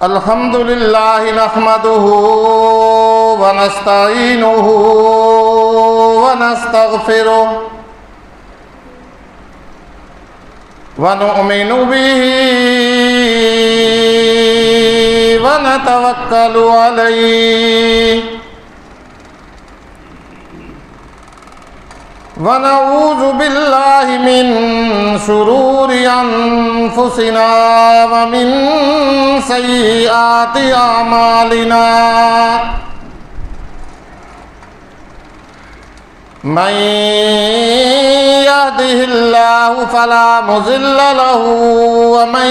الحمد لله نحمده ونستعينه ونستغفره ونؤمن به ونتوكل عليه ونعوذ بالله من شرور أنفسنا ومن سيئات أعمالنا من يهده الله فلا مضل له ومن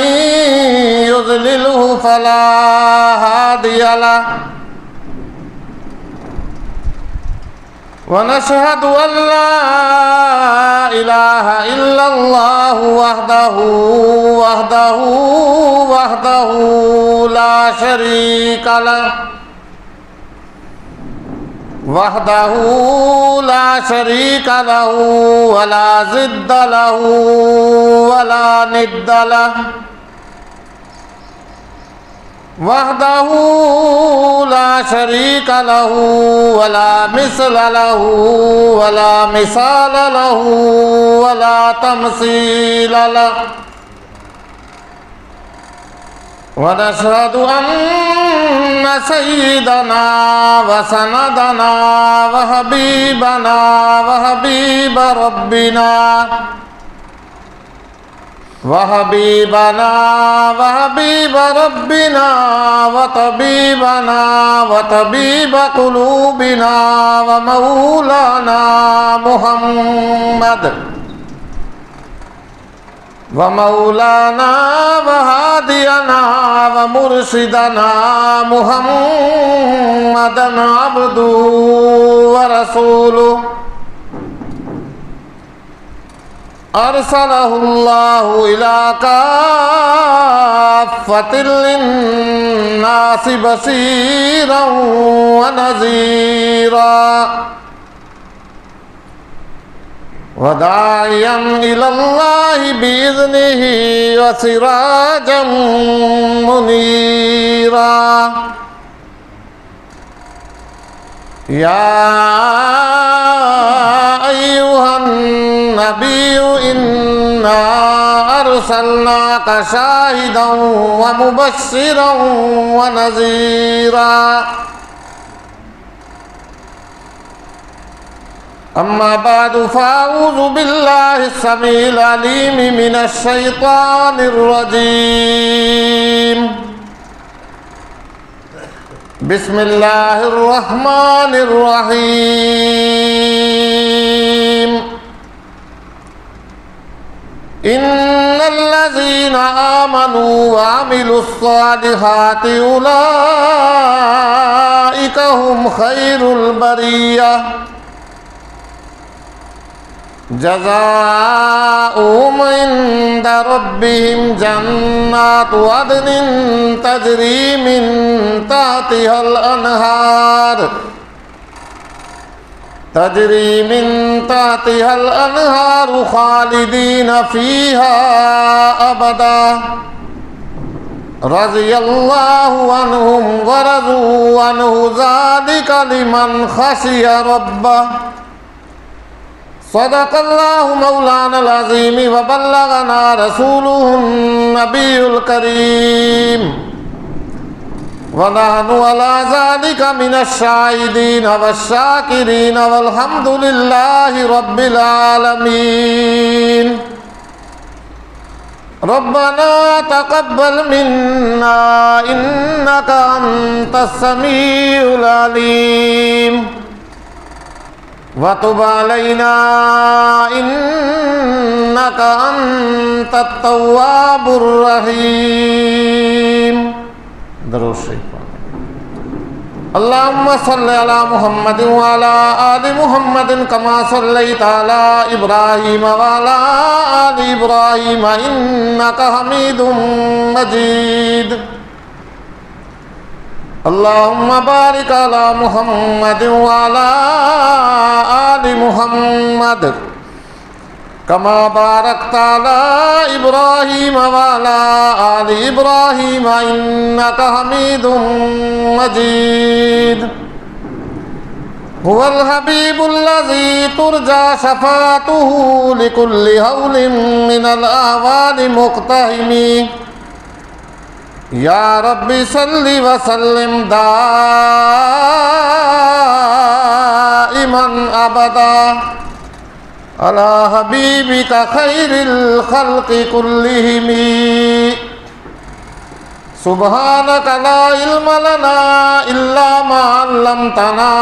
يضلله فلا هادي له ونشهد أن لا إله إلا الله وحده لا شريك له ولا ضد له ولا ند له وحده لا شريك له ولا مثل له ولا مثال له ولا تمثيل له ونشهد أن سيدنا وسندنا وحبيبنا وحبيب ربنا وطبيب قلوبنا ومولانا وهادينا ومرشدنا محمدا عبده ورسوله أرسله الله إلى كافة للناس بشيرا ونذيرا وداعيا إلى الله بإذنه وسراجا منيرا يا أيها النبي إنا أرسلناك شاهدا ومبشرا ونذيرا أما بعد فأعوذ بالله السميع العليم من الشيطان الرجيم بسم الله الرحمن الرحيم إن الذين آمنوا وعملوا الصالحات أولئك هم خير البرية جزاؤهم عند ربهم جنات عدن تجري من تحتها الأنهار خالدين فيها أبدا رضي الله عنهم ورضوا عنه ذلك لمن خشي ربه صدق الله مولانا العظيم وبلغنا رسوله النبي الكريم ونحن على ذلك من الشاهدين والشاكرين والحمد لله رب العالمين ربنا تقبل منا إنك أنت السميع العليم وتب علينا إنك أنت التواب الرحيم درود شریف اللهم صل على محمد وعلى آل محمد كما صليت على إبراهيم وعلى آل إبراهيم إنك حميد مجيد اللهم بارك على محمد وعلى آل محمد كما باركت على إبراهيم وعلى آل إبراهيم إنك حميد مجيد هو الحبيب الذي ترجى شفاعته لكل هول من الأهوال مقتحم يا رب صل وسلم دائما أبدا على حبيبك خير الخلق كلهم سبحانك لا علم لنا إلا ما علمتنا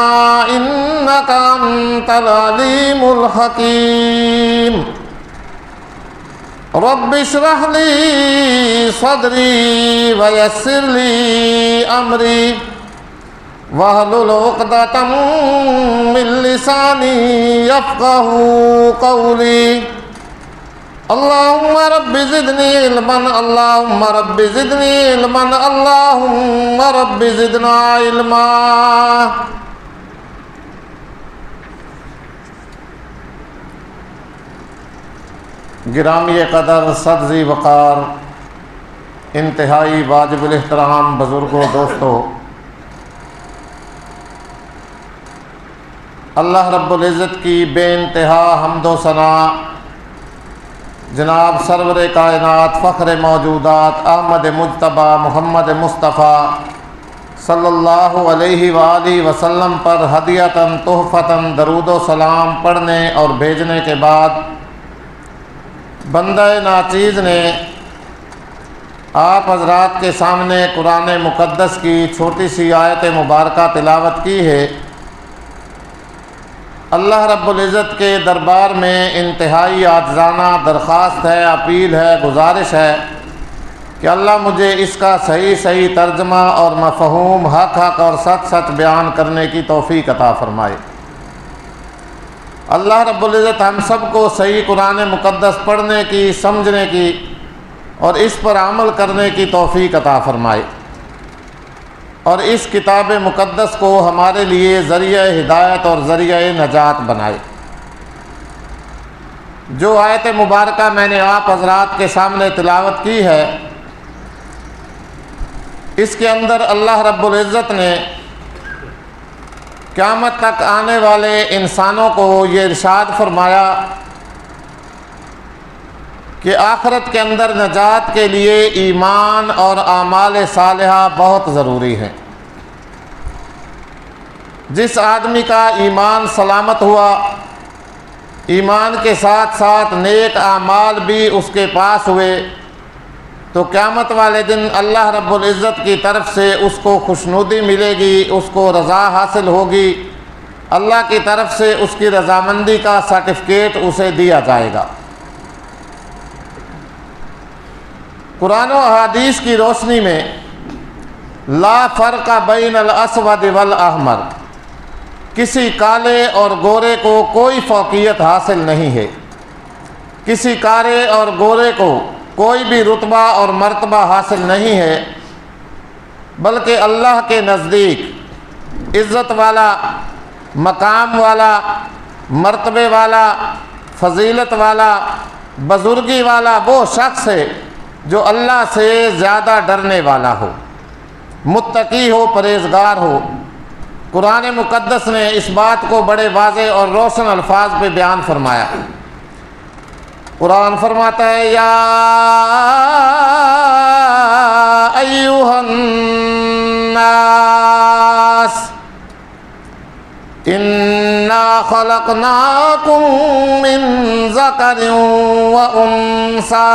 إنك أنت العليم الحكيم رب اشرح لي صدري ويسر لي أمري واحلل عقدة من لساني يفقهوا قولي اللهم رب زدني علما اللهم رب زدني علما اللهم رب زدنا علما گرامی قدر صدر وقار انتہائی واجب الاحترام بزرگوں دوستوں، اللہ رب العزت کی بے انتہا حمد و ثنا جناب سرور کائنات فخر موجودات احمد مجتبیٰ محمد مصطفیٰ صلی اللہ علیہ وآلہ وسلم پر ہدیۃً تحفۃً درود و سلام پڑھنے اور بھیجنے کے بعد بندہ ناچیز نے آپ حضرات کے سامنے قرآن مقدس کی چھوٹی سی آیت مبارکہ تلاوت کی ہے۔ اللہ رب العزت کے دربار میں انتہائی عاجزانہ درخواست ہے، اپیل ہے، گزارش ہے کہ اللہ مجھے اس کا صحیح ترجمہ اور مفہوم حق اور سچ بیان کرنے کی توفیق عطا فرمائے۔ اللہ رب العزت ہم سب کو صحیح قرآن مقدس پڑھنے کی، سمجھنے کی اور اس پر عمل کرنے کی توفیق عطا فرمائے، اور اس کتاب مقدس کو ہمارے لیے ذریعہ ہدایت اور ذریعہ نجات بنائے۔ جو آیت مبارکہ میں نے آپ حضرات کے سامنے تلاوت کی ہے، اس کے اندر اللہ رب العزت نے قیامت تک آنے والے انسانوں کو یہ ارشاد فرمایا کہ آخرت کے اندر نجات کے لیے ایمان اور اعمال صالحہ بہت ضروری ہیں۔ جس آدمی کا ایمان سلامت ہوا، ایمان کے ساتھ ساتھ نیک اعمال بھی اس کے پاس ہوئے، تو قیامت والے دن اللہ رب العزت کی طرف سے اس کو خوشنودی ملے گی، اس کو رضا حاصل ہوگی، اللہ کی طرف سے اس کی رضامندی کا سرٹیفکیٹ اسے دیا جائے گا۔ قرآن و احادیث کی روشنی میں لا فرق بین الاسود والاحمر، کسی کالے اور گورے کو کوئی فوقیت حاصل نہیں ہے، کسی کالے اور گورے کو کوئی بھی رتبہ اور مرتبہ حاصل نہیں ہے، بلکہ اللہ کے نزدیک عزت والا، مقام والا، مرتبے والا، فضیلت والا، بزرگی والا وہ شخص ہے جو اللہ سے زیادہ ڈرنے والا ہو، متقی ہو، پرہیزگار ہو۔ قرآن مقدس نے اس بات کو بڑے واضح اور روشن الفاظ پہ بیان فرمایا۔ قرآن فرماتا ہے یا ایھا الناس انا خلقناکم من ذکر وانثی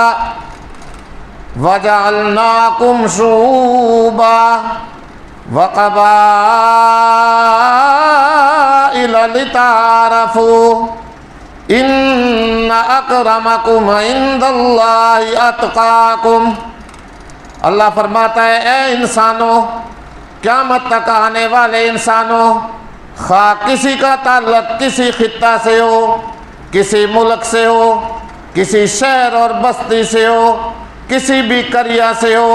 وجعلناکم شعوبا وقبائل لتعارفوا ان اکرمکم عند اللہ اتقاکم۔ اللہ فرماتا ہے اے انسانوں، قیامت تک آنے والے انسانوں، خواہ کسی کا تعلق کسی خطہ سے ہو، کسی ملک سے ہو، کسی شہر اور بستی سے ہو، کسی بھی قریہ سے ہو،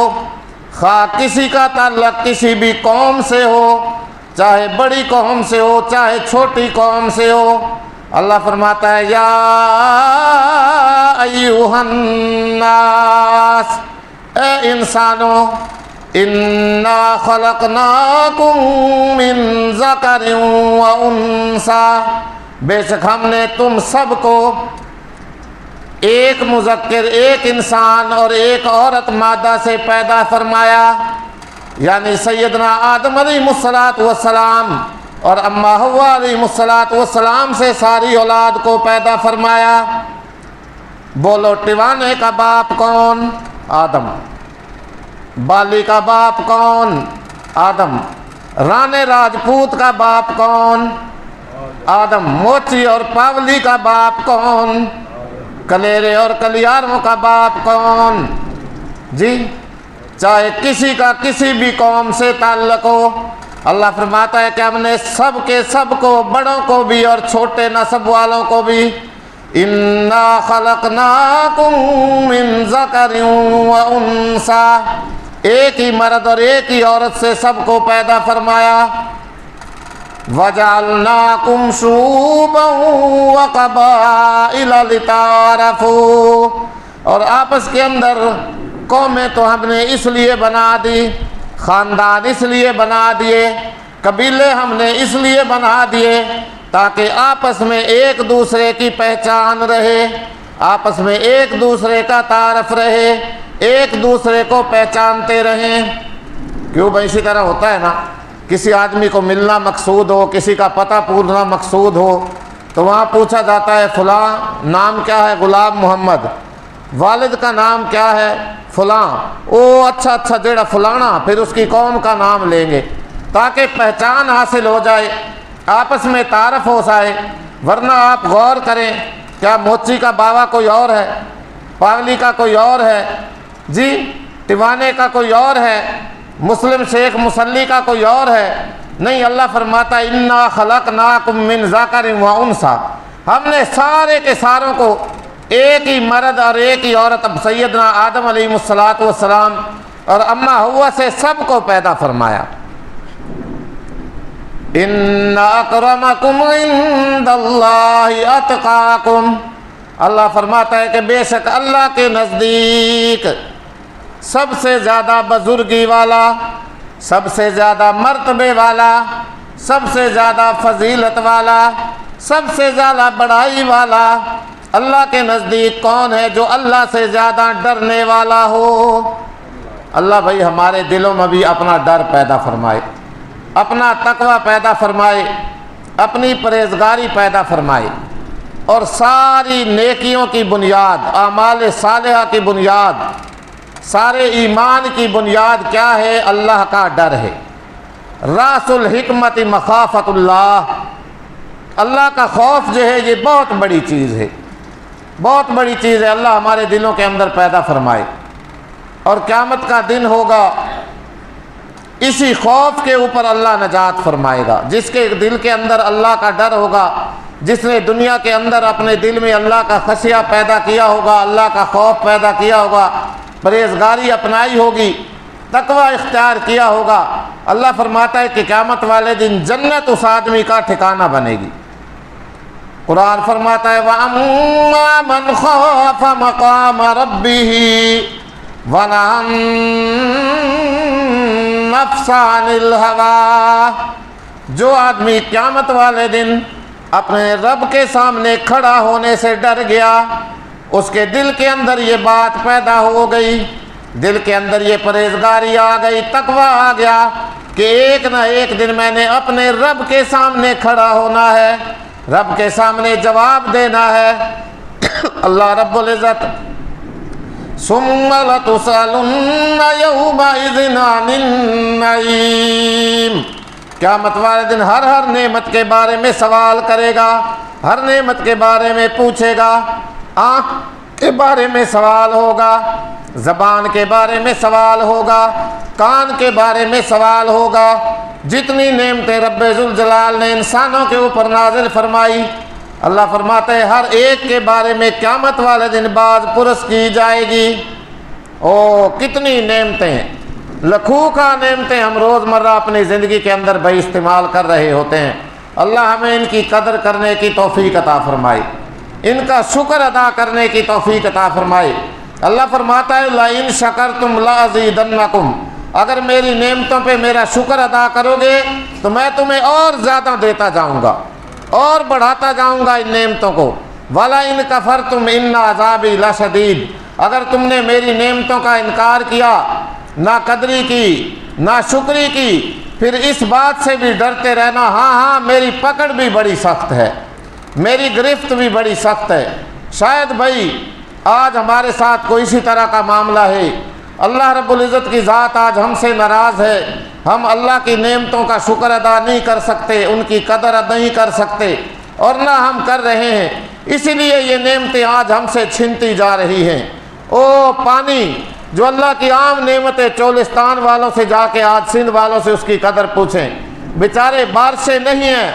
خواہ کسی کا تعلق کسی بھی قوم سے ہو، چاہے بڑی قوم سے ہو چاہے چھوٹی قوم سے ہو، اللہ فرماتا ہے یا ایھا الناس، اے انسانوں، انا خلقناکم من ذکر و انثی، بے شک ہم نے تم سب کو ایک مذکر، ایک انسان اور ایک عورت مادہ سے پیدا فرمایا، یعنی سیدنا آدم علیہ السلام اور اماں حوا علیہ السلام سے ساری اولاد کو پیدا فرمایا۔ بولو ٹوانے کا باپ کون؟ آدم۔ بالی کا باپ کون؟ آدم۔ رانے راجپوت کا باپ کون؟ آدم۔ موچی اور پاولی کا باپ کون؟ کلیرے اور کلیاروں کا باپ کون؟ جی، چاہے کسی کا کسی بھی قوم سے تعلق ہو، اللہ فرماتا ہے کہ ہم نے سب کے سب کو، بڑوں کو بھی اور چھوٹے نسب والوں کو بھی، انا خلقناکم من ذکر و انثی، ایک ہی مرد اور ایک ہی عورت سے سب کو پیدا فرمایا، وَجَعَلْنَاكُمْ شُعُوبًا وَقَبَائِلَ لِتَعَارَفُوا، اور آپس کے اندر قومیں تو ہم نے اس لیے بنا دی، خاندان اس لیے بنا دیے، قبیلے ہم نے اس لیے بنا دیے تاکہ آپس میں ایک دوسرے کی پہچان رہے، آپس میں ایک دوسرے کا تعارف رہے، ایک دوسرے کو پہچانتے رہیں۔ کیوں بھائی اسی طرح ہوتا ہے نا، کسی آدمی کو ملنا مقصود ہو، کسی کا پتہ پوچھنا مقصود ہو، تو وہاں پوچھا جاتا ہے فلاں نام کیا ہے؟ غلام محمد۔ والد کا نام کیا ہے؟ فلاں۔ او اچھا اچھا جیڑا فلانا، پھر اس کی قوم کا نام لیں گے تاکہ پہچان حاصل ہو جائے، آپس میں تعارف ہو جائے۔ ورنہ آپ غور کریں، کیا موچی کا باوا کوئی اور ہے؟ پاگلی کا کوئی اور ہے؟ جی، ٹوانے کا کوئی اور ہے؟ مسلم شیخ مسلی کا کوئی اور ہے؟ نہیں، اللہ فرماتا ہے انا خلقناکم من ذکر و انثی، ہم نے سارے کے ساروں کو ایک ہی مرد اور ایک ہی عورت، اب سیدنا آدم علیہ السلام اور اماں حوا سے سب کو پیدا فرمایا۔ ان اکرمکم عند اللہ اتقاکم، اللہ فرماتا ہے کہ بے شک اللہ کے نزدیک سب سے زیادہ بزرگی والا، سب سے زیادہ مرتبے والا، سب سے زیادہ فضیلت والا، سب سے زیادہ بڑائی والا اللہ کے نزدیک کون ہے؟ جو اللہ سے زیادہ ڈرنے والا ہو۔ اللہ بھائی ہمارے دلوں میں بھی اپنا ڈر پیدا فرمائے، اپنا تقوی پیدا فرمائے، اپنی پرہیزگاری پیدا فرمائے، اور ساری نیکیوں کی بنیاد، اعمال صالحہ کی بنیاد، سارے ایمان کی بنیاد کیا ہے؟ اللہ کا ڈر ہے۔ راس الحکمت مخافت اللہ، اللہ کا خوف جو ہے یہ بہت بڑی چیز ہے، بہت بڑی چیز ہے۔ اللہ ہمارے دلوں کے اندر پیدا فرمائے، اور قیامت کا دن ہوگا اسی خوف کے اوپر اللہ نجات فرمائے گا۔ جس کے دل کے اندر اللہ کا ڈر ہوگا، جس نے دنیا کے اندر اپنے دل میں اللہ کا خشیہ پیدا کیا ہوگا، اللہ کا خوف پیدا کیا ہوگا، پرہیزگاری اپنائی ہوگی، تقوی اختیار کیا ہوگا، اللہ فرماتا ہے کہ قیامت والے دن جنت اس آدمی کا ٹھکانہ بنے گی۔ قرآن فرماتا ہے وَأَمَّا مَنْ خَافَ مَقَامَ رَبِّهِ وَنَهَى النَّفْسَ عَنِ الْهَوَىٰ، جو آدمی قیامت والے دن اپنے رب کے سامنے کھڑا ہونے سے ڈر گیا، اس کے دل کے اندر یہ بات پیدا ہو گئی، دل کے اندر یہ پرہیزگاری آ گئی، تقوی آ گیا کہ ایک نہ ایک دن میں نے اپنے رب کے سامنے کھڑا ہونا ہے، رب کے سامنے جواب دینا ہے۔ اللہ رب العزت ثُمَّ لَتُسْأَلُنَّ يَوْمَئِذٍ عَنِ النَّعِيمِ، قیامت والے دن ہر نعمت کے بارے میں سوال کرے گا، ہر نعمت کے بارے میں پوچھے گا۔ آنکھ کے بارے میں سوال ہوگا، زبان کے بارے میں سوال ہوگا، کان کے بارے میں سوال ہوگا۔ جتنی نعمتیں رب ذوالجلال نے انسانوں کے اوپر نازل فرمائی، اللہ فرماتے ہیں ہر ایک کے بارے میں قیامت والے دن باز پرس کی جائے گی۔ او کتنی نعمتیں، لکھوں کا نعمتیں ہم روزمرہ اپنی زندگی کے اندر بھائی استعمال کر رہے ہوتے ہیں، اللہ ہمیں ان کی قدر کرنے کی توفیق عطا فرمائے، ان کا شکر ادا کرنے کی توفیق عطا فرمائے۔ اللہ فرماتا ہے لَإِن شَكَرْتُمْ لَأَزِيدَنَّكُمْ، اگر میری نعمتوں پہ میرا شکر ادا کرو گے تو میں تمہیں اور زیادہ دیتا جاؤں گا اور بڑھاتا جاؤں گا ان نعمتوں کو۔ وَلَئِن كَفَرْتُمْ إِنَّ عَذَابِي لَشَدِيدٌ، اگر تم نے میری نعمتوں کا انکار کیا، نہ قدری کی، نہ شکری کی، پھر اس بات سے بھی ڈرتے رہنا ہاں میری پکڑ بھی بڑی سخت ہے، میری گرفت بھی بڑی سخت ہے۔ شاید بھائی آج ہمارے ساتھ کوئی اسی طرح کا معاملہ ہے، اللہ رب العزت کی ذات آج ہم سے ناراض ہے، ہم اللہ کی نعمتوں کا شکر ادا نہیں کر سکتے، ان کی قدر ادا نہیں کر سکتے، اور نہ ہم کر رہے ہیں، اسی لیے یہ نعمتیں آج ہم سے چھنتی جا رہی ہیں۔ او پانی جو اللہ کی عام نعمت ہے، چولستان والوں سے جا کے آج سندھ والوں سے اس کی قدر پوچھیں، بیچارے بارشیں نہیں ہیں،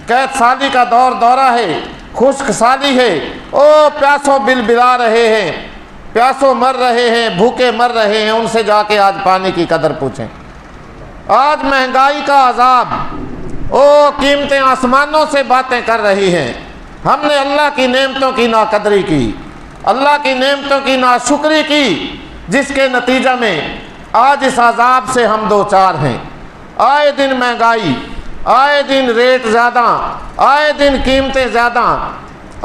قحط سالی کا دورہ ہے، خشک سالی ہے، او پیاسوں بلبلا رہے ہیں، پیاسوں مر رہے ہیں، بھوکے مر رہے ہیں، ان سے جا کے آج پانی کی قدر پوچھیں۔ آج مہنگائی کا عذاب، او قیمتیں آسمانوں سے باتیں کر رہی ہیں، ہم نے اللہ کی نعمتوں کی ناقدری کی، اللہ کی نعمتوں کی ناشکری کی، جس کے نتیجہ میں آج اس عذاب سے ہم دوچار ہیں۔ آئے دن مہنگائی، آئے دن ریٹ زیادہ، آئے دن قیمتیں زیادہ،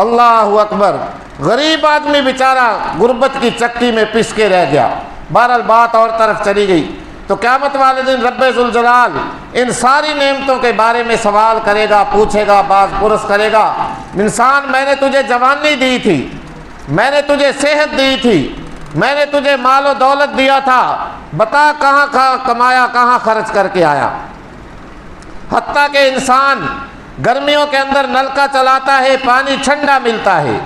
اللہ اکبر۔ غریب آدمی بیچارہ غربت کی چکی میں پس کے رہ گیا۔ بہرحال بات اور طرف چلی گئی تو قیامت والے دن رب ذوالجلال ان ساری نعمتوں کے بارے میں سوال کرے گا، پوچھے گا، باز پرس کرے گا۔ انسان میں نے تجھے جوانی دی تھی، میں نے تجھے صحت دی تھی، میں نے تجھے مال و دولت دیا تھا، بتا کہاں کمایا، کہاں خرچ کر کے آیا۔ حتیٰ کہ انسان گرمیوں کے اندر نلکا چلاتا ہے، پانی ٹھنڈا ملتا ہے،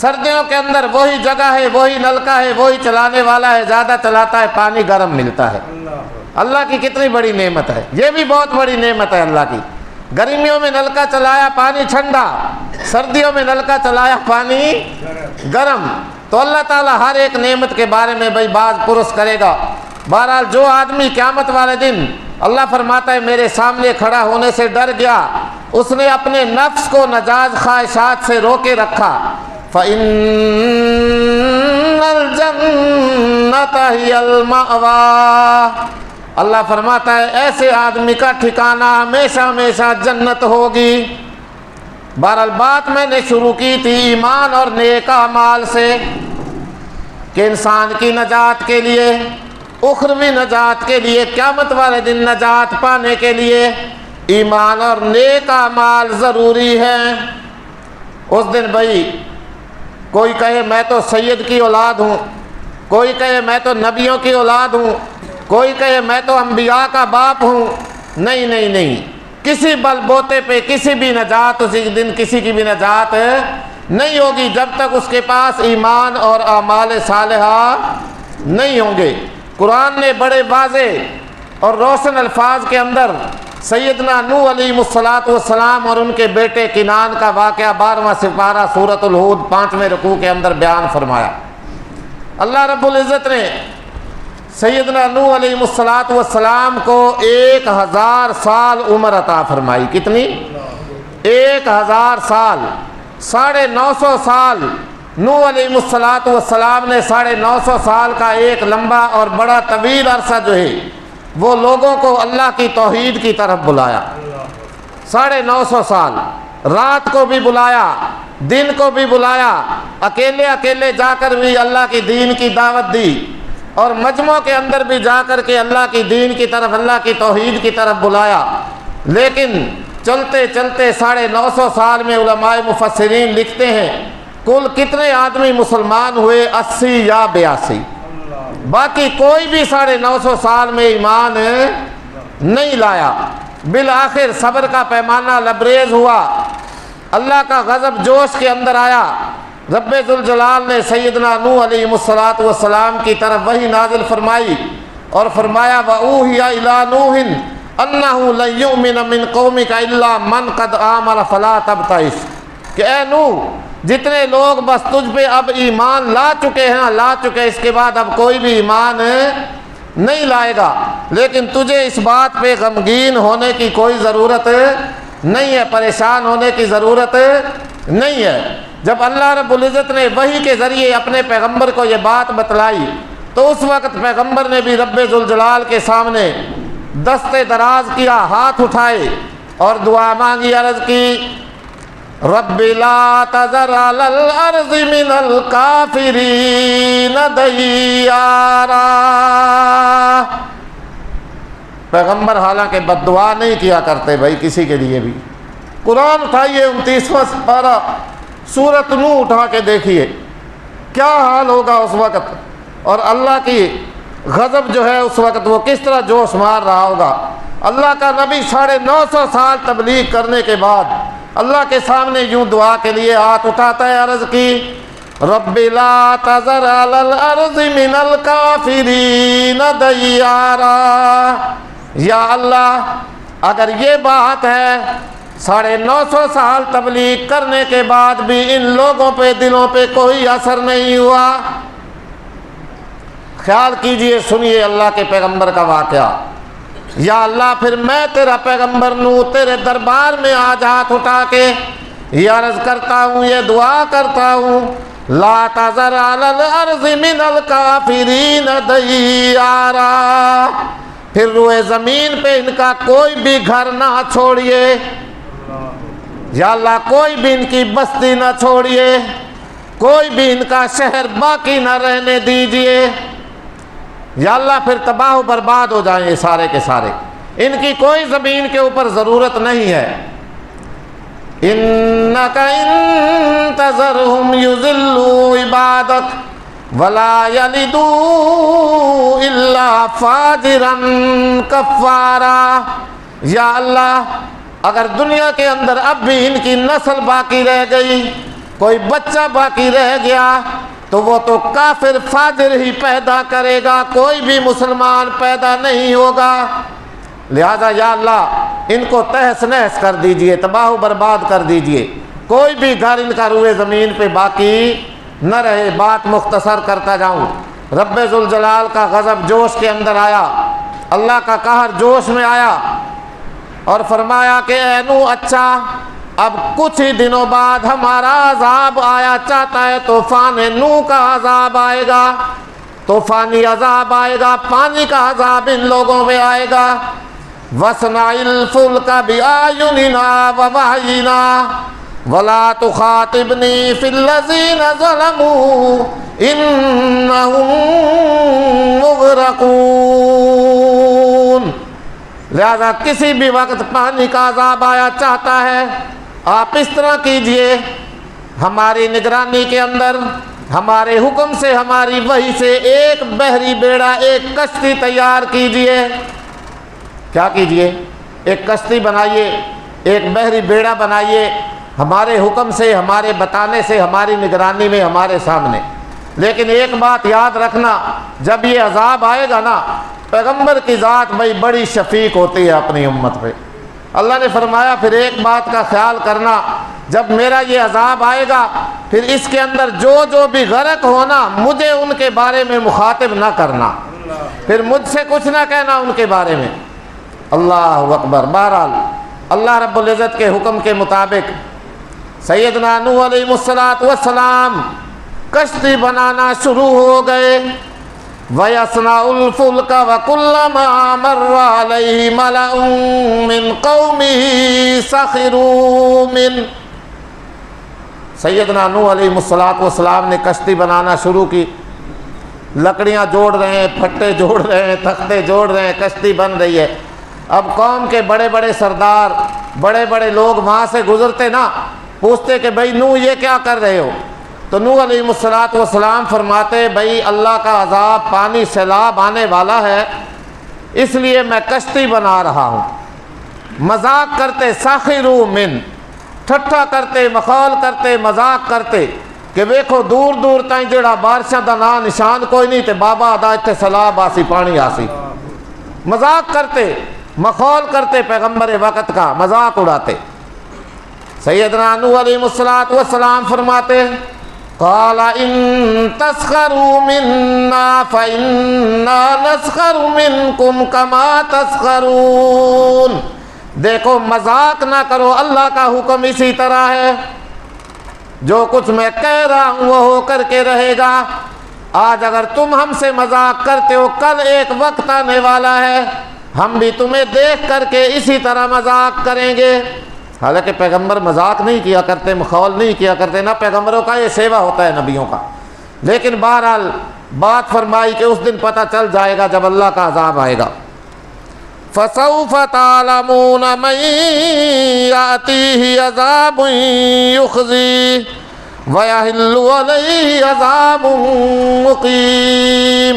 سردیوں کے اندر وہی جگہ ہے، وہی نلکا ہے، وہی چلانے والا ہے، زیادہ چلاتا ہے، پانی گرم ملتا ہے۔ اللہ کی کتنی بڑی نعمت ہے، یہ بھی بہت بڑی نعمت ہے اللہ کی۔ گرمیوں میں نلکا چلایا، پانی ٹھنڈا، سردیوں میں نلکا چلایا، پانی گرم۔ تو اللہ تعالیٰ ہر ایک نعمت کے بارے میں بھائی باز پرس کرے گا۔ بہرحال جو آدمی قیامت والے دن اللہ فرماتا ہے میرے سامنے کھڑا ہونے سے ڈر گیا، اس نے اپنے نفس کو ناجائز خواہشات سے روکے رکھا، فَإِنَّ الْجَنَّةَ هِيَ الْمَأْوَىٰ، اللہ فرماتا ہے ایسے آدمی کا ٹھکانہ ہمیشہ ہمیشہ جنت ہوگی۔ بہرحال بات میں نے شروع کی تھی ایمان اور نیک اعمال سے، کہ انسان کی نجات کے لیے، اخروی نجات کے لیے، قیامت والے دن نجات پانے کے لیے ایمان اور نیک اعمال ضروری ہیں۔ اس دن بھائی کوئی کہے میں تو سید کی اولاد ہوں، کوئی کہے میں تو نبیوں کی اولاد ہوں، کوئی کہے میں تو انبیاء کا باپ ہوں، نہیں نہیں نہیں، کسی بل بوتے پہ کسی بھی نجات، اسی دن کسی کی بھی نجات نہیں ہوگی جب تک اس کے پاس ایمان اور اعمال صالحہ نہیں ہوں گے۔ قرآن نے بڑے واضح اور روشن الفاظ کے اندر سیدنا نوح علیہ السلام اور ان کے بیٹے کنان کا واقعہ 12واں سپارہ سورۃ الہود 5ویں رکوع کے اندر بیان فرمایا۔ اللہ رب العزت نے سیدنا نوح علیہ السلام کو 1000 سال عمر عطا فرمائی۔ کتنی؟ 1000 سال، 950 سال۔ نوح علیہ السلام نے 950 سال کا ایک لمبا اور بڑا طویل عرصہ جو ہے وہ لوگوں کو اللہ کی توحید کی طرف بلایا۔ 950 سال، رات کو بھی بلایا، دن کو بھی بلایا، اکیلے اکیلے جا کر بھی اللہ کی دین کی دعوت دی، اور مجمع کے اندر بھی جا کر کے اللہ کی دین کی طرف، اللہ کی توحید کی طرف بلایا۔ لیکن چلتے چلتے 950 سال میں علماء مفسرین لکھتے ہیں کل کتنے آدمی مسلمان ہوئے؟ 80 یا 82۔ باقی کوئی بھی 950 سال میں ایمان نہیں لایا۔ بالآخر صبر کا پیمانہ لبریز ہوا، اللہ کا غضب جوش کے اندر آیا۔ رب ذوالجلال نے سیدنا نوح علیہ السلام کی طرف وحی نازل فرمائی اور فرمایا وَأُوحِيَ إِلَىٰ نُوحٍ أَنَّهُ لَن يُؤْمِنَ مِن قَوْمِكَ إِلَّا مَن قَدْ آمَنَ فَلَا تَبْتَئِسْ، کہ اے نوح جتنے لوگ بس تجھ پہ اب ایمان لا چکے ہیں، لا چکے، اس کے بعد اب کوئی بھی ایمان نہیں لائے گا، لیکن تجھے اس بات پہ غمگین ہونے کی کوئی ضرورت نہیں ہے، پریشان ہونے کی ضرورت نہیں ہے۔ جب اللہ رب العزت نے وحی کے ذریعے اپنے پیغمبر کو یہ بات بتلائی تو اس وقت پیغمبر نے بھی رب ذوالجلال کے سامنے دست دراز کیا، ہاتھ اٹھائے اور دعا مانگی، عرض کی رب لا تذر علی الارض من الکافرین دیارا۔ پیغمبر حالانکہ بد دعا نہیں کیا کرتے بھائی کسی کے لیے بھی۔ قرآن اٹھائیے 29واں پارہ سورۃ نوح اٹھا کے دیکھیے کیا حال ہوگا اس وقت، اور اللہ کی غضب جو ہے اس وقت وہ کس طرح جوش مار رہا ہوگا۔ اللہ کا نبی 950 سال تبلیغ کرنے کے بعد اللہ کے سامنے یوں دعا کے لیے ہاتھ اٹھاتا ہے، عرض کی رب لا تذر علی الارض من الکافرین دیارا۔ یا اللہ اگر یہ بات ہے 950 سال تبلیغ کرنے کے بعد بھی ان لوگوں پہ دلوں پہ کوئی اثر نہیں ہوا، خیال کیجئے، سنیے اللہ کے پیغمبر کا واقعہ۔ یا اللہ پھر میں تیرا پیغمبر نوح تیرے دربار میں آج ہاتھ اٹھا کے یہ عرض کرتا ہوں، یہ دعا کرتا ہوں، لا تذر علی الارض من الکافرین دیارا، پھر روئے زمین پہ ان کا کوئی بھی گھر نہ چھوڑیے، یا اللہ کوئی بھی ان کی بستی نہ چھوڑیے، کوئی بھی ان کا شہر باقی نہ رہنے دیجئے، یا اللہ پھر تباہ و برباد ہو جائیں یہ سارے کے سارے، ان کی کوئی زمین کے اوپر ضرورت نہیں ہے۔ انک ان تذرہم یضلوا عبادک ولا یلدوا الا فاجرا کفارا۔ یا اللہ اگر دنیا کے اندر اب بھی ان کی نسل باقی رہ گئی، کوئی بچہ باقی رہ گیا تو وہ تو کافر فاجر ہی پیدا کرے گا، کوئی بھی مسلمان پیدا نہیں ہوگا۔ لہذا یا اللہ ان کو تہس نہس کر دیجئے، تباہ و برباد کر دیجئے، کوئی بھی گھر ان کا روئے زمین پہ باقی نہ رہے۔ بات مختصر کرتا جاؤں، رب ذوالجلال کا غضب جوش کے اندر آیا، اللہ کا قہر جوش میں آیا اور فرمایا کہ اے نوح اچھا اب کچھ ہی دنوں بعد ہمارا عذاب آیا، چاہتا ہے طوفان نوح کا عذاب آئے گا، طوفانی عذاب آئے گا، پانی کا عذاب ان لوگوں میں آئے گا۔ وَاصْنَعِ الْفُلْكَ بِأَعْيُنِنَا وَوَحْيِنَا وَلَا تُخَاطِبْنِي فِي الَّذِينَ ظَلَمُوا إِنَّهُمْ مُغْرَقُونَ۔ لہذا کسی بھی وقت پانی کا عذاب آیا چاہتا ہے آپ اس طرح کیجئے، ہماری نگرانی کے اندر ہمارے حکم سے ہماری وحی سے ایک بحری بیڑا، ایک کشتی تیار کیجئے۔ کیا کیجئے؟ ایک کشتی بنائیے، ایک بحری بیڑا بنائیے، ہمارے حکم سے، ہمارے بتانے سے، ہماری نگرانی میں، ہمارے سامنے۔ لیکن ایک بات یاد رکھنا، جب یہ عذاب آئے گا نا، پیغمبر کی ذات بھائی بڑی شفیق ہوتی ہے اپنی امت پہ۔ اللہ نے فرمایا پھر ایک بات کا خیال کرنا، جب میرا یہ عذاب آئے گا پھر اس کے اندر جو بھی غرق ہونا مجھے ان کے بارے میں مخاطب نہ کرنا، پھر مجھ سے کچھ نہ کہنا ان کے بارے میں۔ اللہ اکبر۔ بہرحال اللہ رب العزت کے حکم کے مطابق سیدنا نوح علیہ السلام کشتی بنانا شروع ہو گئے۔ وَيَصْنَعُ الْفُلْكَ وَكُلَّمَا مَرَّ عَلَيْهِ مَلَأٌ مِّن قَوْمِهِ سَخِرُوا مِنْهُ۔ سیدنا نوح علیہ السلام نے کشتی بنانا شروع کی، لکڑیاں جوڑ رہے ہیں، پھٹے جوڑ رہے ہیں، تختے جوڑ رہے ہیں، کشتی بن رہی ہے۔ اب قوم کے بڑے بڑے سردار، بڑے بڑے لوگ وہاں سے گزرتے نا، پوچھتے کہ بھائی نوح یہ کیا کر رہے ہو؟ تو نوح علیہ السلام فرماتے بھائی اللہ کا عذاب، پانی سیلاب آنے والا ہے، اس لیے میں کشتی بنا رہا ہوں۔ مذاق کرتے، ساخروا من، ٹھٹھا کرتے، مخول کرتے، مذاق کرتے کہ ویکھو دور دور تائیں جڑا بارشاں دا نا نشان کوئی نہیں تے بابا ادا اتنے سیلاب آسی، پانی آسی۔ مذاق کرتے، مخول کرتے، پیغمبر وقت کا مذاق اڑاتے۔ سیدنا نوح علیہ السلام فرماتے قال ان تسخروا منا فإنا نسخر منكم كما تسخرون۔ دیکھو مذاق نہ کرو، اللہ کا حکم اسی طرح ہے، جو کچھ میں کہہ رہا ہوں وہ ہو کر کے رہے گا۔ آج اگر تم ہم سے مذاق کرتے ہو، کل ایک وقت آنے والا ہے ہم بھی تمہیں دیکھ کر کے اسی طرح مذاق کریں گے۔ حالانکہ پیغمبر مذاق نہیں کیا کرتے، مخول نہیں کیا کرتے، نہ پیغمبروں کا یہ سیوا ہوتا ہے نبیوں کا، لیکن بہرحال بات فرمائی کہ اس دن پتہ چل جائے گا جب اللہ کا عذاب آئے گا۔ فَسَوْفَ تَعْلَمُونَ مَن يَأْتِيهِ عَذَابٌ يُخْزِيهِ وَيَحِلُّ عَلَيْهِ عَذَابٌ مُقِيمٌ۔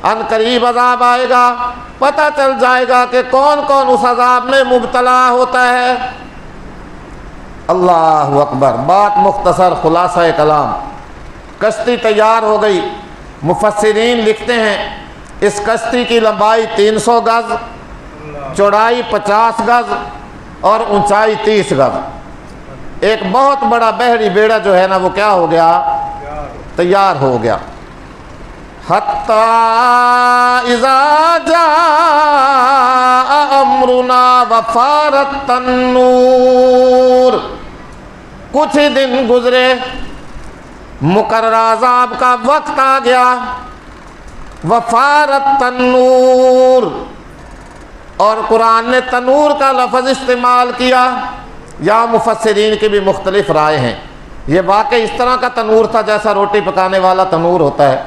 ان قریب عذاب آئے گا، پتہ چل جائے گا کہ کون کون اس عذاب میں مبتلا ہوتا ہے۔ اللہ اکبر۔ بات مختصر، خلاصہ کلام، کشتی تیار ہو گئی۔ مفسرین لکھتے ہیں اس کشتی کی لمبائی 300 گز، چوڑائی 50 گز اور اونچائی 30 گز۔ ایک بہت بڑا بحری بیڑا جو ہے نا وہ کیا ہو گیا؟ تیار ہو گیا۔ حَتَّى إِذَا جَاءَ أَمْرُنَا وَفَارَ التَّنُّورُ، کچھ ہی دن گزرے، مقررہ عذاب کا وقت آ گیا۔ وَفَارَ التَّنُّورُ، اور قرآن نے تنور کا لفظ استعمال کیا۔ یا مفسرین کی بھی مختلف رائے ہیں، یہ واقعی اس طرح کا تنور تھا جیسا روٹی پکانے والا تنور ہوتا ہے،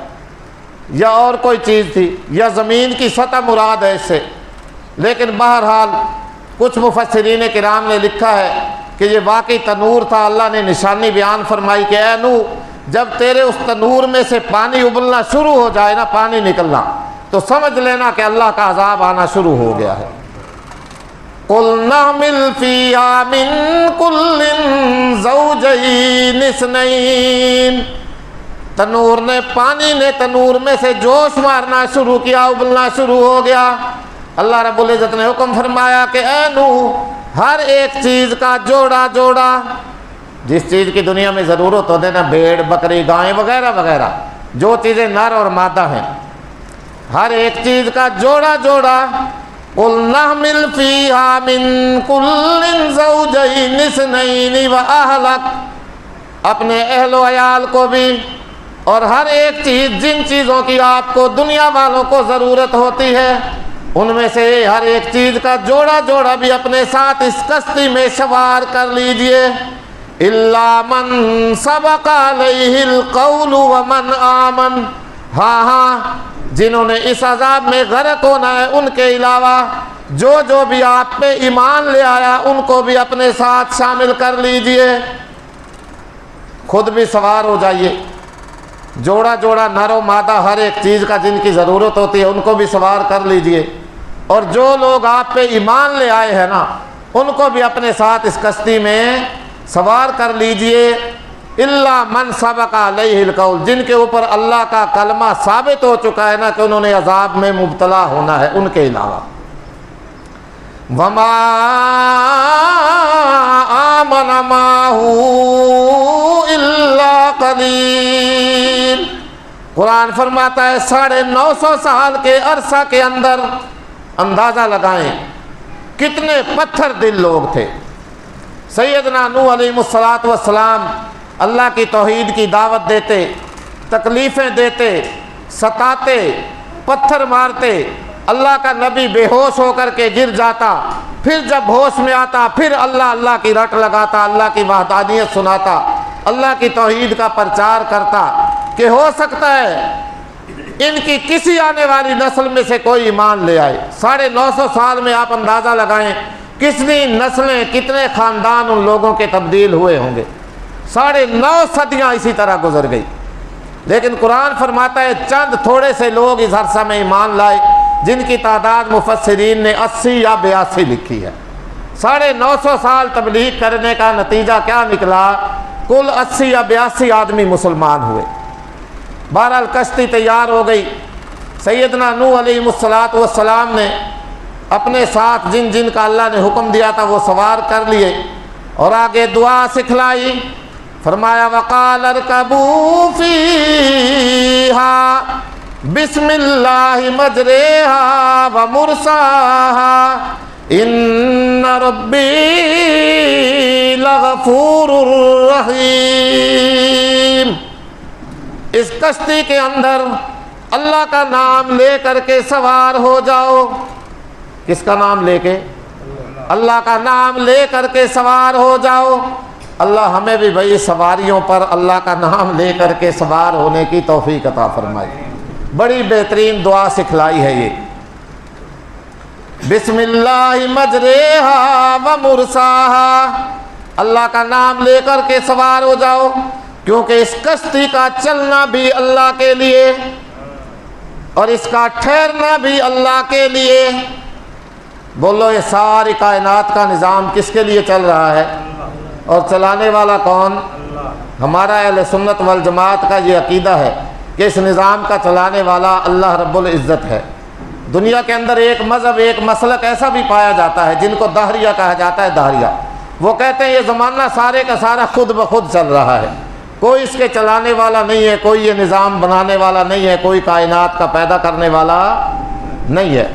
یا اور کوئی چیز تھی، یا زمین کی سطح مراد ہے اس سے، لیکن بہرحال کچھ مفسرین کرام نے لکھا ہے کہ یہ واقعی تنور تھا۔ اللہ نے نشانی بیان فرمائی کہ اے نوح، جب تیرے اس تنور میں سے پانی ابلنا شروع ہو جائے نا، پانی نکلنا، تو سمجھ لینا کہ اللہ کا عذاب آنا شروع ہو گیا ہے۔ قُلْنَا احْمِلْ فِيهَا مِن كُلٍّ زَوْجَيْنِ اثْنَيْنِ، پانی نے تنور میں سے جوش مارنا شروع کیا، ابلنا شروع ہو گیا۔ اللہ رب العزت نے حکم فرمایا کہ اے نوح، ہر ایک چیز کا جوڑا جوڑا، جس چیز کی دنیا میں ضرورت ہوتے نا، بھیڑ بکری گائیں وغیرہ وغیرہ، جو چیزیں نر اور مادہ ہیں، ہر ایک چیز کا جوڑا جوڑا۔ قُلْنَا احْمِلْ فِيهَا مِن كُلٍّ زَوْجَيْنِ اثْنَيْنِ وَأَهْلَكَ، اپنے اہل و عیال کو بھی، اور ہر ایک چیز جن چیزوں کی آپ کو دنیا والوں کو ضرورت ہوتی ہے، ان میں سے ہر ایک چیز کا جوڑا جوڑا بھی اپنے ساتھ اس کشتی میں سوار کر لیجئے۔ إِلَّا مَن سَبَقَ عَلَيْهِ الْقَوْلُ وَمَنْ آمَنَ، ہاں جنہوں نے اس عذاب میں غرق ہونا ہے ان کے علاوہ جو بھی آپ پہ ایمان لے آیا ان کو بھی اپنے ساتھ شامل کر لیجئے۔ خود بھی سوار ہو جائیے، جوڑا جوڑا نر و مادہ ہر ایک چیز کا جن کی ضرورت ہوتی ہے ان کو بھی سوار کر لیجئے، اور جو لوگ آپ پہ ایمان لے آئے ہیں نا ان کو بھی اپنے ساتھ اس کشتی میں سوار کر لیجئے۔ الا من سبق علیہ القول، جن کے اوپر اللہ کا کلمہ ثابت ہو چکا ہے نا کہ انہوں نے عذاب میں مبتلا ہونا ہے، ان کے علاوہ۔ وما آمن معه الا قلیل، قرآن فرماتا ہے 950 سال کے عرصہ کے اندر اندازہ لگائیں کتنے پتھر دل لوگ تھے۔ سیدنا نوح علیہ السلام اللہ کی توحید کی دعوت دیتے، تکلیفیں دیتے، ستاتے، پتھر مارتے، اللہ کا نبی بے ہوش ہو کر کے گر جاتا، پھر جب ہوش میں آتا پھر اللہ کی رٹ لگاتا، اللہ کی وحدانیت سناتا، اللہ کی توحید کا پرچار کرتا کہ ہو سکتا ہے ان کی کسی آنے والی نسل میں سے کوئی ایمان لے آئے۔ 950 سال میں آپ اندازہ لگائیں کتنی نسلیں، کتنے خاندان ان لوگوں کے تبدیل ہوئے ہوں گے۔ 9.5 صدیاں اسی طرح گزر گئی، لیکن قرآن فرماتا ہے چند تھوڑے سے لوگ اس عرصہ میں ایمان لائے، جن کی تعداد مفسرین نے 80 یا 82 لکھی ہے۔ 950 سال تبلیغ کرنے کا نتیجہ کیا نکلا؟ کل 80 یا 82 آدمی مسلمان ہوئے۔ بہرحال کشتی تیار ہو گئی، سیدنا نوح علیہ السلام نے اپنے ساتھ جن جن کا اللہ نے حکم دیا تھا وہ سوار کر لیے، اور آگے دعا سکھلائی، فرمایا وقال ارکبوا فیہا بسم اللہ مجریہا ومرساہا ان ربی لغفور رحیم۔ اس کشتی کے اندر اللہ کا نام لے کر کے سوار ہو جاؤ۔ کس کا نام لے کے؟ اللہ کا نام لے کر کے سوار ہو جاؤ۔ اللہ ہمیں بھی بھائی سواریوں پر اللہ کا نام لے کر کے سوار ہونے کی توفیق عطا فرمائے۔ بڑی بہترین دعا سکھلائی ہے یہ، بسم اللہ مجریہا و مرساہا، اللہ کا نام لے کر کے سوار ہو جاؤ، کیونکہ اس کشتی کا چلنا بھی اللہ کے لیے اور اس کا ٹھہرنا بھی اللہ کے لیے۔ بولو یہ ساری کائنات کا نظام کس کے لیے چل رہا ہے اور چلانے والا کون؟ ہمارا اہل سنت والجماعت کا یہ عقیدہ ہے کہ اس نظام کا چلانے والا اللہ رب العزت ہے۔ دنیا کے اندر ایک مذہب ایک مسلک ایسا بھی پایا جاتا ہے جن کو دہریہ کہا جاتا ہے۔ دہریہ وہ کہتے ہیں یہ زمانہ سارے کا سارا خود بخود چل رہا ہے، کوئی اس کے چلانے والا نہیں ہے، کوئی یہ نظام بنانے والا نہیں ہے، کوئی کائنات کا پیدا کرنے والا نہیں ہے۔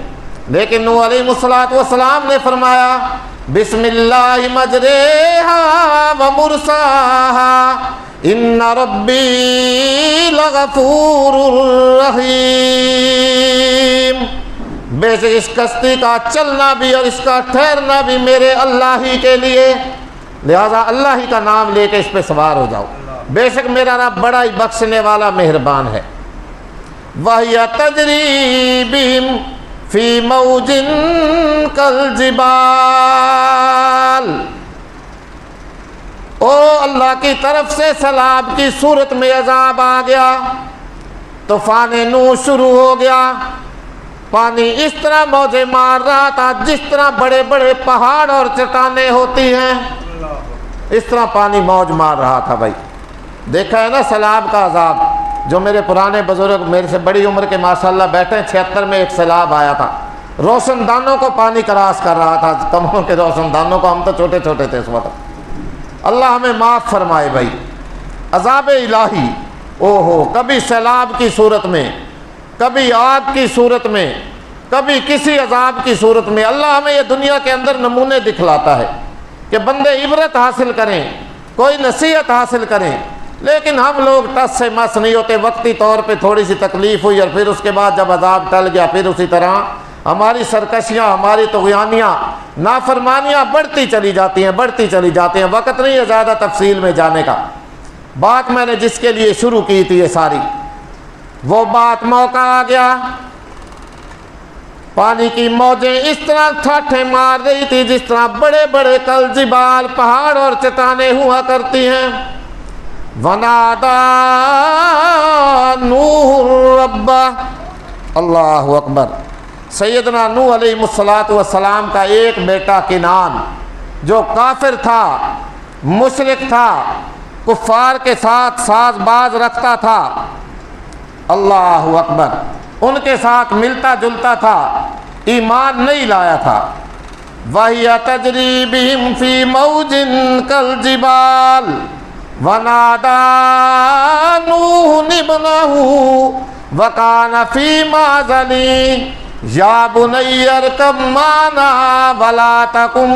لیکن نوح علیہ السلام نے فرمایا بسم اللہ مجریہا و مرساہا ان ربی لغفور رحیم۔ بے شک اس کشتی کا چلنا بھی اور اس کا ٹھہرنا بھی میرے اللہ ہی کے لیے، لہذا اللہ ہی کا نام لے کے اس پہ سوار ہو جاؤ۔ بے شک میرا رب بڑا ہی بخشنے والا مہربان ہے۔ وَهِيَ تَجْرِي بِهِمْ فِي مَوْجٍ كَالْجِبَالِ، او اللہ کی طرف سے سیلاب کی صورت میں عذاب آ گیا، طوفان نوح شروع ہو گیا، پانی اس طرح موجیں مار رہا تھا جس طرح بڑے بڑے پہاڑ اور چٹانیں ہوتی ہیں، اس طرح پانی موج مار رہا تھا۔ بھائی دیکھا ہے نا سیلاب کا عذاب، جو میرے پرانے بزرگ میرے سے بڑی عمر کے ماشاءاللہ بیٹھے ہیں، 76 میں ایک سیلاب آیا تھا، روشن دانوں کو پانی کراس کر رہا تھا، کمروں کے روشن دانوں کو، ہم تو چھوٹے چھوٹے تھے اس وقت۔ اللہ ہمیں معاف فرمائے بھائی۔ عذاب الہی اوہو، کبھی سیلاب کی صورت میں، کبھی آگ کی صورت میں، کبھی کسی عذاب کی صورت میں، اللہ ہمیں یہ دنیا کے اندر نمونے دکھلاتا ہے کہ بندے عبرت حاصل کریں، کوئی نصیحت حاصل کریں، لیکن ہم لوگ ٹس سے مس نہیں ہوتے۔ وقتی طور پہ تھوڑی سی تکلیف ہوئی اور پھر اس کے بعد جب عذاب ٹل گیا پھر اسی طرح ہماری سرکشیاں، ہماری طغیانیاں، نافرمانیاں بڑھتی چلی جاتی ہیں، بڑھتی چلی جاتی ہیں۔ وقت نہیں ہے زیادہ تفصیل میں جانے کا۔ بات میں نے جس کے لیے شروع کی تھی یہ ساری، وہ بات موقع آ گیا، پانی کی موجیں اس طرح ٹھاٹھیں مار رہی تھی جس طرح بڑے بڑے کل جبال، پہاڑ اور چٹانیں ہوا کرتی ہیں۔ وَنَادَى نُوحٌ رَبَّهُ، اللہ اکبر۔ سیدنا نوح علیہ السلام کا ایک بیٹا کنان، جو کافر تھا، مشرک تھا، کفار کے ساتھ ساز باز رکھتا تھا، اللہ اکبر، ان کے ساتھ ملتا جلتا تھا، ایمان نہیں لایا تھا۔ وَهِيَ تَجْرِي بِهِمْ فِي مَوْجٍ كَالْجِبَالِ وَنَادَى نُوحٌ ابْنَهُ وَكَانَ فِي مَعْزَلٍ يَا بُنَيَّ ارْكَب مَّعَنَا وَلَا تَكُن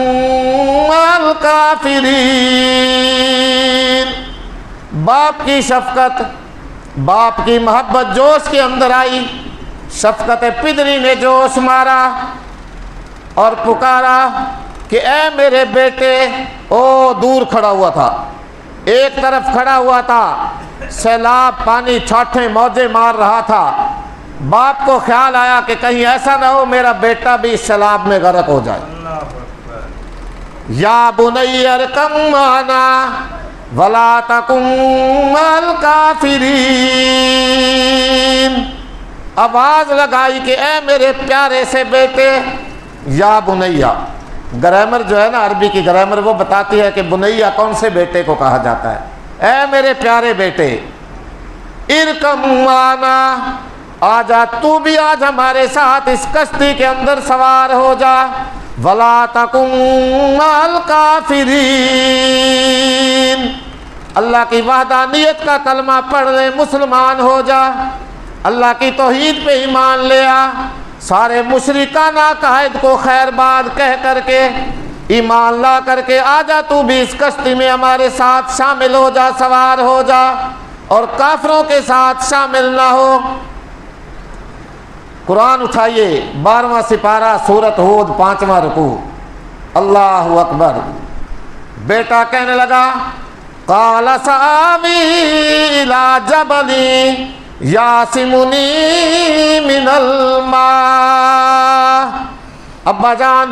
مَّعَ الْكَافِرِينَ۔ باپ کی شفقت، باپ کی محبت جوش کے اندر آئی، شفقت پدری نے جوش مارا اور پکارا کہ اے میرے بیٹے۔ او دور کھڑا ہوا تھا، ایک طرف کھڑا ہوا تھا، سیلاب پانی چھاٹھیں موجیں مار رہا تھا۔ باپ کو خیال آیا کہ کہیں ایسا نہ ہو میرا بیٹا بھی اس سیلاب میں غرق ہو جائے۔ یا بنی ارکم معنا ولا تکن مع الکافرین۔ آواز لگائی کہ اے میرے پیارے سے بیٹے، یا بنیا۔ گرامر جو ہے نا عربی کی گرامر وہ بتاتی ہے کہ بنیا کون سے بیٹے کو کہا جاتا ہے۔ اے میرے پیارے بیٹے، ارکم معنا، آجا تو بھی آج ہمارے ساتھ اس کشتی کے اندر سوار ہو جا، ولا تکن مع الکافرین، اللہ کی وحدانیت کا کلمہ پڑھ لے، مسلمان ہو جا، اللہ کی توحید پہ ایمان لے آ، سارے مشرکانہ عقائد کو خیر باد کہہ کر کے ایمان لا کر کے آجا تو بھی اس کشتی میں ہمارے ساتھ شامل ہو جا، سوار ہو جا، اور کافروں کے ساتھ شامل نہ ہو۔ قرآن اٹھائیے 12واں سپارہ سورۃ ہود 5واں رکوع۔ اللہ اکبر۔ بیٹا کہنے لگا قال سآوی الی جبل یعصمنی من الماء، ابا جان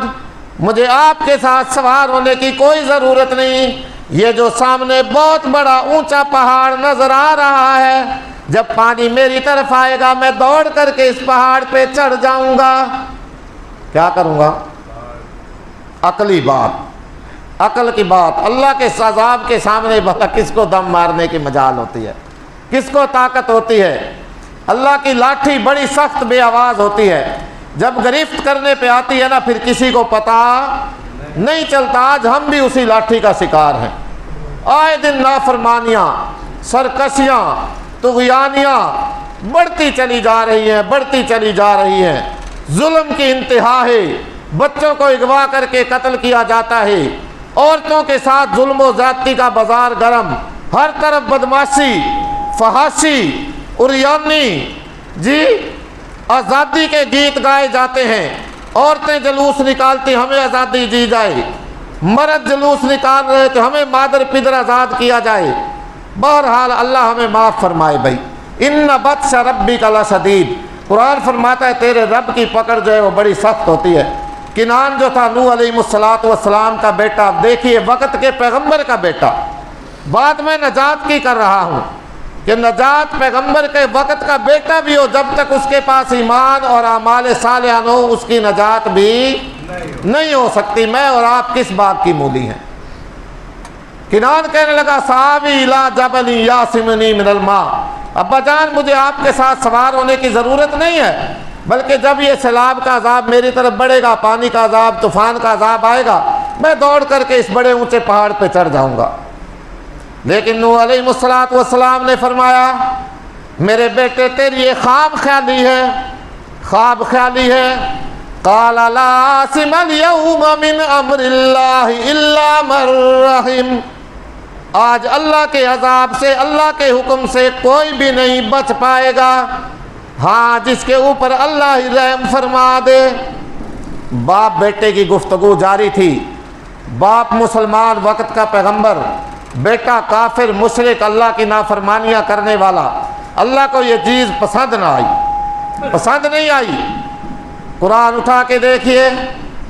مجھے آپ کے ساتھ سوار ہونے کی کوئی ضرورت نہیں، یہ جو سامنے بہت بڑا اونچا پہاڑ نظر آ رہا ہے، جب پانی میری طرف آئے گا میں دوڑ کر کے اس پہاڑ پہ چڑھ جاؤں گا۔ کیا کروں گا؟ عقلی بات، عقل کی بات۔ اللہ کے عذاب کے سامنے بھلا کس کو دم مارنے کی مجال ہوتی ہے، کس کو طاقت ہوتی ہے؟ اللہ کی لاٹھی بڑی سخت بے آواز ہوتی ہے، جب گرفت کرنے پہ آتی ہے نا پھر کسی کو پتہ نہیں چلتا۔ آج ہم بھی اسی لاٹھی کا شکار ہیں، آئے دن نافرمانیاں، سرکشیاں، طغیانیاں بڑھتی چلی جا رہی ہیں، بڑھتی چلی جا رہی ہیں۔ ظلم کی انتہا ہے، بچوں کو اغوا کر کے قتل کیا جاتا ہے، عورتوں کے ساتھ ظلم و زیادتی کا بازار گرم، ہر طرف بدماشی، فحاشی، عریانی، جی آزادی کے گیت گائے جاتے ہیں۔ عورتیں جلوس نکالتی ہمیں آزادی دی جائے، مرد جلوس نکال رہے تو ہمیں مادر پدر آزاد کیا جائے۔ بہرحال اللہ ہمیں معاف فرمائے بھائی۔ ان بطش ربک لشدید، قرآن فرماتا ہے تیرے رب کی پکڑ جو ہے وہ بڑی سخت ہوتی ہے۔ کنعان جو تھا نوح علیہ السلام کا بیٹا، دیکھیے وقت کے پیغمبر کا بیٹا، بات میں نجات کی کر رہا ہوں کہ نجات پیغمبر کے وقت کا بیٹا بھی ہو، جب تک اس کے پاس ایمان اور اعمال صالحہ نہ ہو اس کی نجات بھی نہیں ہو سکتی۔ میں اور آپ کس بات کی مولی ہیں؟ کنعان کہنے لگا سآوی الی جبل یعصمنی من الماء، ابا جان مجھے آپ کے ساتھ سوار ہونے کی ضرورت نہیں ہے، بلکہ جب یہ سیلاب کا عذاب میری طرف بڑھے گا، پانی کا عذاب، طوفان کا عذاب آئے گا، میں دوڑ کر کے اس بڑے اونچے پہاڑ پہ چڑھ جاؤں گا۔ لیکن نوح علیہ السلام نے فرمایا میرے بیٹے تیری یہ خواب خیالی ہے، خواب خیالی ہے۔ قال لا عاصم اليوم من امر اللہ الا من رحم، آج اللہ کے عذاب سے، اللہ کے حکم سے کوئی بھی نہیں بچ پائے گا، ہاں جس کے اوپر اللہ ہی رحم فرما دے۔ باپ بیٹے کی گفتگو جاری تھی، باپ مسلمان وقت کا پیغمبر، بیٹا کافر مشرک اللہ کی نافرمانیاں کرنے والا۔ اللہ کو یہ چیز پسند نہ آئی، پسند نہیں آئی۔ قرآن اٹھا کے دیکھیے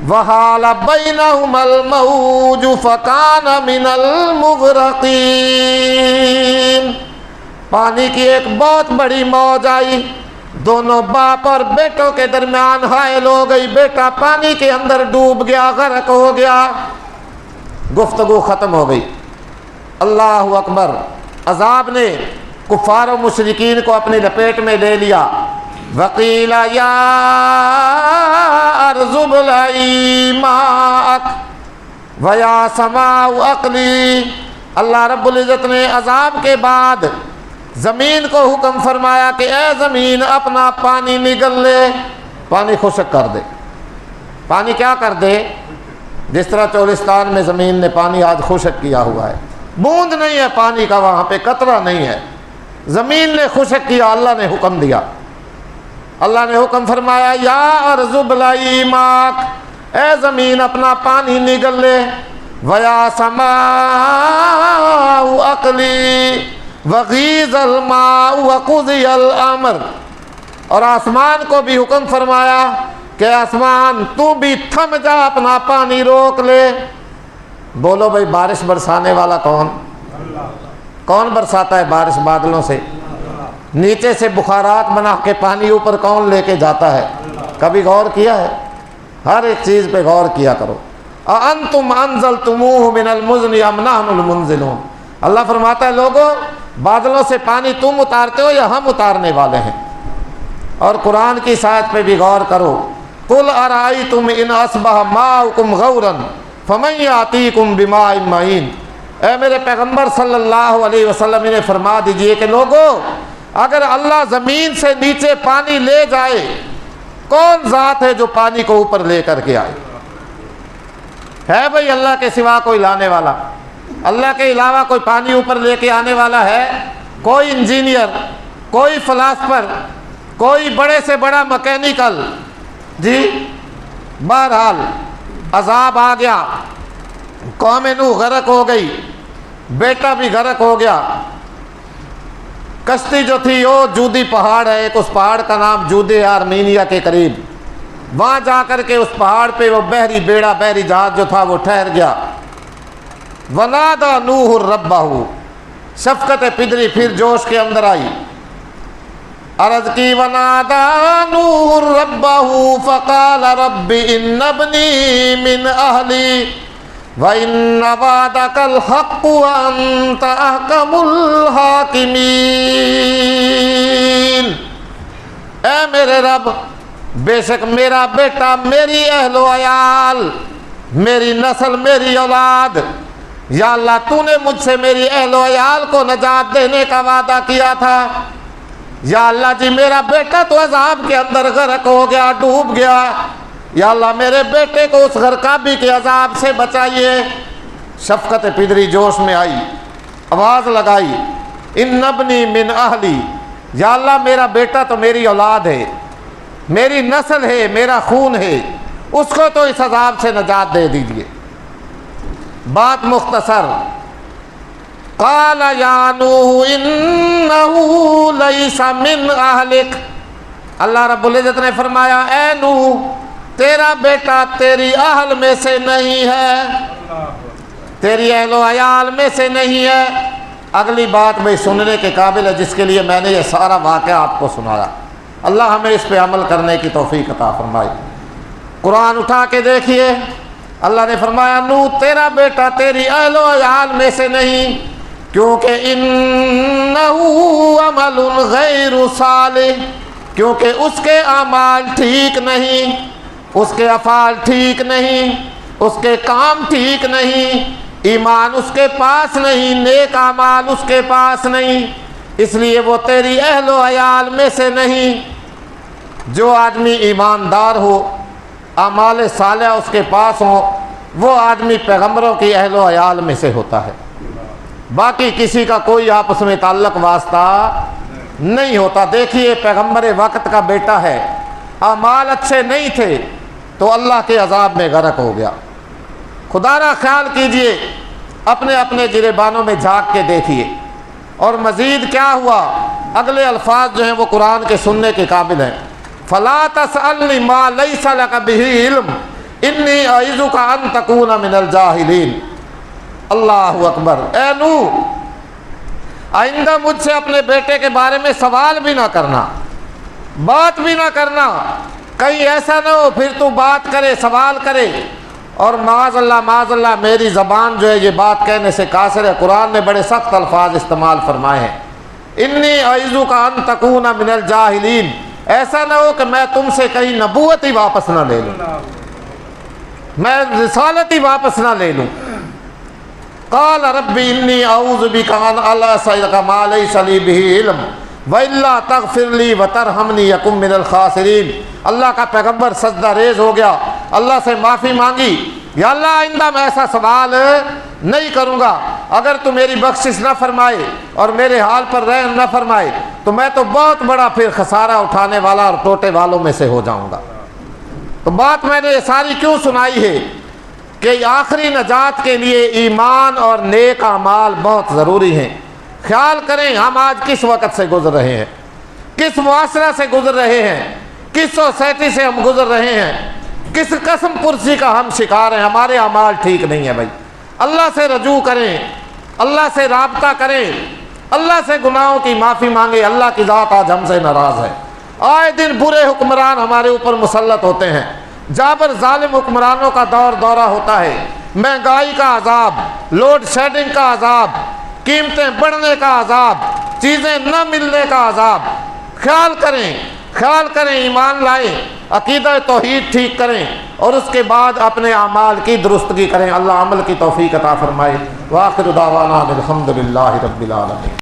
وَحَالَ بَيْنَهُمَا الْمَوْجُ فَكَانَ مِنَ الْمُغْرَقِينَ، پانی کی ایک بہت بڑی موج آئی، دونوں باپ اور بیٹوں کے درمیان حائل ہو گئی، بیٹا پانی کے اندر ڈوب گیا، غرق ہو گیا، گفتگو ختم ہو گئی۔ اللہ اکبر۔ عذاب نے کفار و مشرکین کو اپنی لپیٹ میں لے لیا۔ وقیل یا ارض ابلعی ماءک ویا سماء اقلی، اللہ رب العزت نے عذاب کے بعد زمین کو حکم فرمایا کہ اے زمین اپنا پانی نگل لے، پانی خشک کر دے۔ پانی کیا کر دے؟ جس طرح چولستان میں زمین نے پانی آج خشک کیا ہوا ہے، بوند نہیں ہے پانی کا، وہاں پہ قطرہ نہیں ہے، زمین نے خشک کیا، اللہ نے حکم دیا۔ اللہ نے حکم فرمایا یا ارض ابلعی ماءک، اے زمین اپنا پانی نگل لے، ویا سماء اقلی وغیض الماء وقضی الامر، اور آسمان کو بھی حکم فرمایا کہ آسمان تو بھی تھم جا، اپنا پانی روک لے۔ بولو بھائی بارش برسانے والا کون؟ کون برساتا ہے بارش بادلوں سے؟ نیچے سے بخارات بنا کے پانی اوپر کون لے کے جاتا ہے؟ کبھی غور کیا ہے؟ ہر ایک چیز پہ غور کیا کرو۔ اَأَنْتُمْ أَنزَلْتُمُوهُ مِنَ الْمُزْنِ أَمْ نَحْنُ الْمُنزِلُونَ، اللہ فرماتا ہے لوگو بادلوں سے پانی تم اتارتے ہو یا ہم اتارنے والے ہیں؟ اور قرآن کی سائد پہ بھی غور کرو۔ قُلْ أَرَأَيْتُمْ إِنْ أَصْبَحَ مَاؤُكُمْ غَوْرًا فَمَنْ يَأْتِيكُمْ بِمَاءٍ مَّعِينٍ، اے میرے پیغمبر صلی اللہ علیہ وسلم انہیں فرما دیجئے کہ لوگو اگر اللہ زمین سے نیچے پانی لے جائے کون ذات ہے جو پانی کو اوپر لے کر کے آئے؟ ہے بھائی اللہ کے سوا کوئی لانے والا؟ اللہ کے علاوہ کوئی پانی اوپر لے کے آنے والا ہے؟ کوئی انجینئر، کوئی فلاسفر، کوئی بڑے سے بڑا مکینیکل؟ جی بہرحال عذاب آ گیا، قوم نوح غرق ہو گئی، بیٹا بھی غرق ہو گیا۔ کشتی جو تھی وہ جودی پہاڑ ہے ایک، اس پہاڑ کا نام جودے ہے آرمینیا کے قریب، وہاں جا کر کے اس پہاڑ پہ وہ بحری بیڑا، بحری جہاز جو تھا وہ ٹھہر گیا۔ ونادى نوح ربہ، شفقت پدری پھر جوش کے اندر آئی، عرض کی ونادى نوح ربہ فقال رب ان ابنی من اہلی وَإِنَّ وَعْدَكَ الْحَقُّ وَأَنْتَ أَحْكَمُ الْحَاكِمِينَ۔ اے میرے رب، بے شک میرا بیٹا، میری اہل و عیال، میری نسل، میری اولاد، یا اللہ تو نے مجھ سے میری اہل و عیال کو نجات دینے کا وعدہ کیا تھا، یا اللہ جی میرا بیٹا تو عذاب کے اندر غرق ہو گیا، ڈوب گیا، یا اللہ میرے بیٹے کو اس غرقابی کے عذاب سے بچائیے۔ شفقت پدری جوش میں آئی، آواز لگائی، ان ابنی من اہلی، یا اللہ میرا بیٹا تو میری اولاد ہے، میری نسل ہے، میرا خون ہے، اس کو تو اس عذاب سے نجات دے دیجیے۔ بات مختصر، قال یا نوح انہ لیس من اہلک، اللہ رب العزت نے فرمایا اے نوح تیرا بیٹا تیری اہل میں سے نہیں ہے، تیری اہل و عیال میں سے نہیں ہے۔ اگلی بات بھائی سننے کے قابل ہے، جس کے لیے میں نے یہ سارا واقعہ آپ کو سنایا، اللہ ہمیں اس پہ عمل کرنے کی توفیق عطا فرمائے۔ قرآن اٹھا کے دیکھیے، اللہ نے فرمایا نوح تیرا بیٹا تیری اہل و عیال میں سے نہیں، کیونکہ انہ عمل غیر صالح، کیونکہ اس کے اعمال ٹھیک نہیں، اس کے افعال ٹھیک نہیں، اس کے کام ٹھیک نہیں، ایمان اس کے پاس نہیں، نیک اعمال اس کے پاس نہیں، اس لیے وہ تیری اہل و عیال میں سے نہیں۔ جو آدمی ایماندار ہو، اعمال صالحہ اس کے پاس ہو، وہ آدمی پیغمبروں کی اہل و عیال میں سے ہوتا ہے، باقی کسی کا کوئی آپس میں تعلق واسطہ نہیں ہوتا۔ دیکھیے پیغمبر وقت کا بیٹا ہے، اعمال اچھے نہیں تھے تو اللہ کے عذاب میں غرق ہو گیا۔ خدا را خیال کیجئے، اپنے اپنے گریبانوں میں جھانک کے دیکھیے، اور مزید کیا ہوا، اگلے الفاظ جو ہیں وہ قرآن کے سننے کے قابل ہیں۔ فَلَا تَسْأَلْنِ مَا لَيْسَ لَكَ بِهِ عِلْمٌ إِنِّي أَعِظُكَ أَن تَكُونَ مِنَ الْجَاهِلِينَ۔ اللہ اکبر، اے نوح آئندہ مجھ سے اپنے بیٹے کے بارے میں سوال بھی نہ کرنا، بات بھی نہ کرنا، کہیں ایسا نہ ہو پھر تو بات کرے، سوال کرے، اور معاذ اللہ میری زبان جو ہے یہ بات کہنے سے قاصر ہے۔ قرآن نے بڑے سخت الفاظ استعمال فرمائے ہیں، انی اعوذک ان تکون من الجاہلین، ایسا نہ ہو کہ میں تم سے کہیں نبوت ہی واپس نہ لے لوں، میں رسالت ہی واپس نہ لے لوں۔ قال رب انی اعوذ بک ان اسألک ما لیس لی بہ علم وَإِلَّا تَغْفِرْ لِي وَتَرْحَمْنِي يَكُنْ مِنَ الْخَاسِرِينَ۔ اللہ کا پیغمبر سجدہ ریز ہو گیا، اللہ سے معافی مانگی، یا اللہ آئندہ میں ایسا سوال نہیں کروں گا، اگر تو میری بخشش نہ فرمائے اور میرے حال پر رحم نہ فرمائے تو میں تو بہت بڑا پھر خسارہ اٹھانے والا اور ٹوٹے والوں میں سے ہو جاؤں گا۔ تو بات میں نے یہ ساری کیوں سنائی ہے کہ آخری نجات کے لیے ایمان اور نیک اعمال بہت ضروری ہیں۔ خیال کریں ہم آج کس وقت سے گزر رہے ہیں، کس معاشرہ سے گزر رہے ہیں، کس سوسائٹی سے ہم گزر رہے ہیں، کس قسم پرسی کا ہم شکار ہیں۔ ہمارے اعمال ٹھیک نہیں ہے بھائی، اللہ سے رجوع کریں، اللہ سے رابطہ کریں، اللہ سے گناہوں کی معافی مانگیں۔ اللہ کی ذات آج ہم سے ناراض ہے، آئے دن برے حکمران ہمارے اوپر مسلط ہوتے ہیں، جابر ظالم حکمرانوں کا دورہ ہوتا ہے، مہنگائی کا عذاب، لوڈ شیڈنگ کا عذاب، قیمتیں بڑھنے کا عذاب، چیزیں نہ ملنے کا عذاب۔ خیال کریں، ایمان لائیں، عقیدہ توحید ٹھیک کریں، اور اس کے بعد اپنے اعمال کی درستگی کریں۔ اللہ عمل کی توفیق عطا فرمائے۔ وآخر دعوانا الحمدللہ رب العالمین۔